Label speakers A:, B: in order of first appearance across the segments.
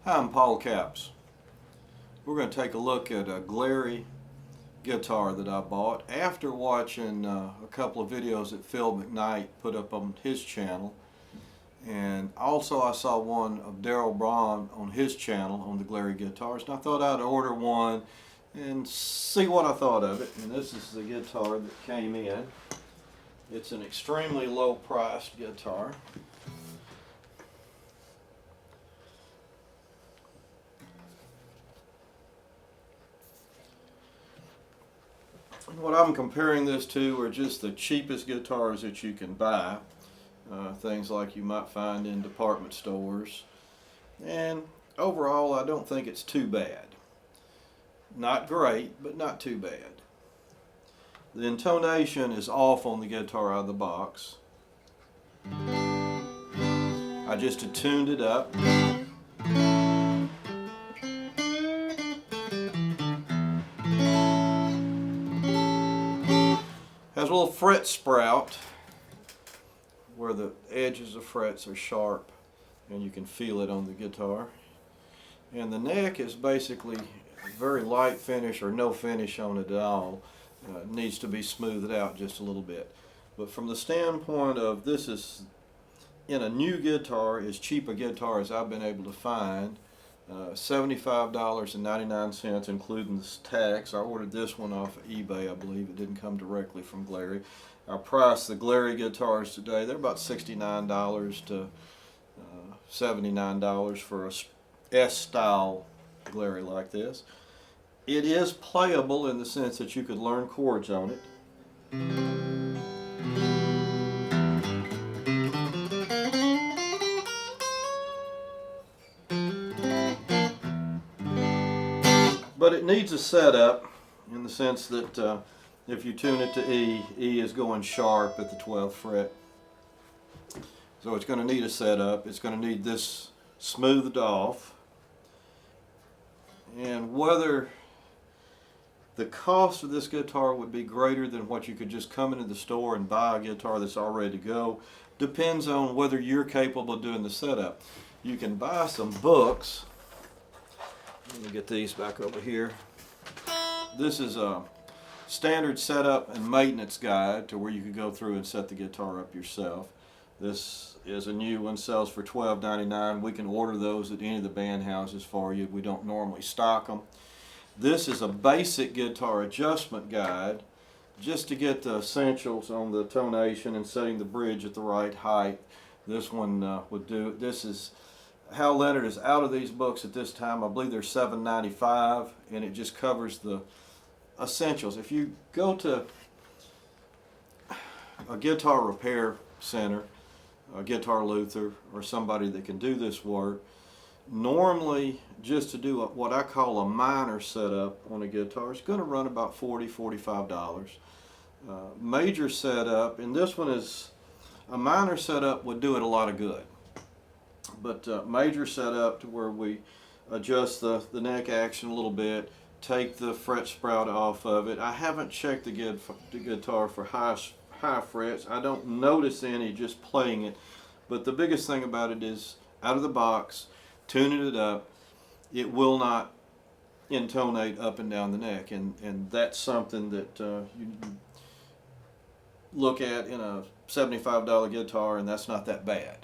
A: Hi, I'm Paul Capps. We're going to take a look at a Glarry guitar that I bought after watching a couple of videos that Phil McKnight put up on his channel, and also I saw one of Daryl Braun on his channel on the Glarry Guitars, and I thought I'd order one and see what I thought of it. And this is the guitar that came in. It's an extremely low priced guitar. What I'm comparing this to are just the cheapest guitars that you can buy, things like you might find in department stores, and overall I don't think it's too bad. Not great, but not too bad. The intonation is off on the guitar out of the box. I just tuned it up. Has a little fret sprout where the edges of frets are sharp and you can feel it on the guitar. And the neck is basically very light finish or no finish on it at all. It needs to be smoothed out just a little bit. But from the standpoint of this is in a new guitar, as cheap a guitar as I've been able to find, $75.99 including the tax. I ordered this one off of eBay, I believe. It didn't come directly from Glarry. I priced the Glarry guitars today. They're about $69 to $79 for a S-style Glarry like this. It is playable in the sense that you could learn chords on it. But it needs a setup in the sense that if you tune it to E, E is going sharp at the 12th fret. So it's going to need a setup. It's going to need this smoothed off. And whether the cost of this guitar would be greater than what you could just come into the store and buy a guitar that's all ready to go depends on whether you're capable of doing the setup. You can buy some books. Let me get these back over here. This is a standard setup and maintenance guide to where you could go through and set the guitar up yourself. This is a new one, sells for $12.99. We can order those at any of the band houses for you. We don't normally stock them. This is a basic guitar adjustment guide just to get the essentials on the tonation and setting the bridge at the right height. This one would do. This is how Leonard is out of these books at this time. I believe they're $7.95, and it just covers the essentials. If you go to a guitar repair center, a Guitar Luther, or somebody that can do this work, normally just to do what I call a minor setup on a guitar is going to run about $40, $45. Major setup, and this one is a minor setup, would do it a lot of good. But major setup to where we adjust the neck action a little bit, take the fret sprout off of it. I haven't checked the guitar for high frets. I don't notice any just playing it. But the biggest thing about it is out of the box, tuning it up, it will not intonate up and down the neck. And that's something that you look at in a $75 guitar, and that's not that bad.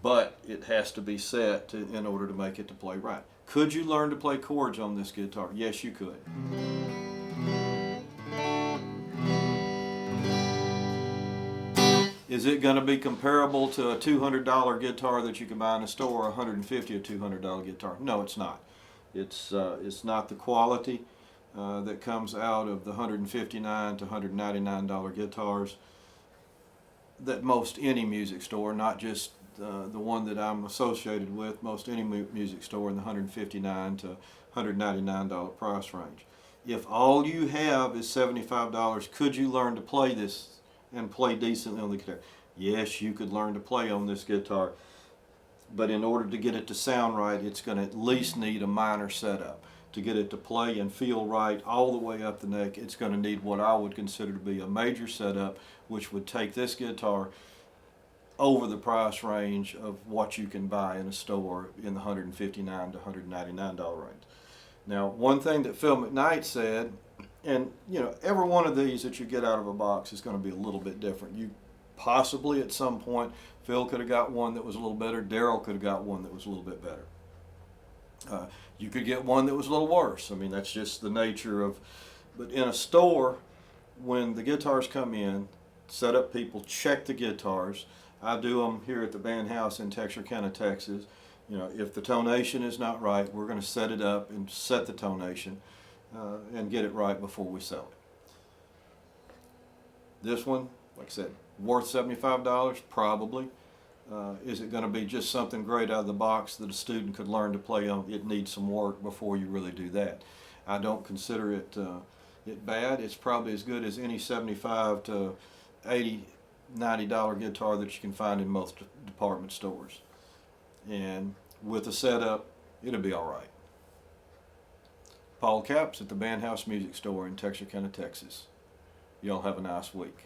A: But it has to be set in order to make it to play right. Could you learn to play chords on this guitar? Yes, you could. Is it going to be comparable to a $200 guitar that you can buy in a store, or $150 or $200 guitar? No, it's not. It's not the quality that comes out of the $159 to $199 guitars that most any music store, not just the one that I'm associated with, most any music store in the $159 to $199 price range. If all you have is $75, could you learn to play this and play decently on the guitar? Yes, you could learn to play on this guitar, but in order to get it to sound right, it's going to at least need a minor setup. To get it to play and feel right all the way up the neck, it's going to need what I would consider to be a major setup, which would take this guitar over the price range of what you can buy in a store in the $159 to $199 range. Now, one thing that Phil McKnight said, and you know, every one of these that you get out of a box is going to be a little bit different. You possibly at some point, Phil could have got one that was a little better. Daryl could have got one that was a little bit better. You could get one that was a little worse. I mean, that's just the nature of. But in a store, when the guitars come in, setup people check the guitars. I do them here at the band house in Texarkana, Texas. You know, if the tonation is not right, we're going to set it up and set the tonation and get it right before we sell it. This one, like I said, worth $75, probably. Is it going to be just something great out of the box that a student could learn to play on? It needs some work before you really do that. I don't consider it bad. It's probably as good as any $75 to $80, $90 guitar that you can find in most department stores. And with a setup, it'll be all right. Paul Capps at the Bandhouse Music Store in Texarkana, Texas. Y'all have a nice week.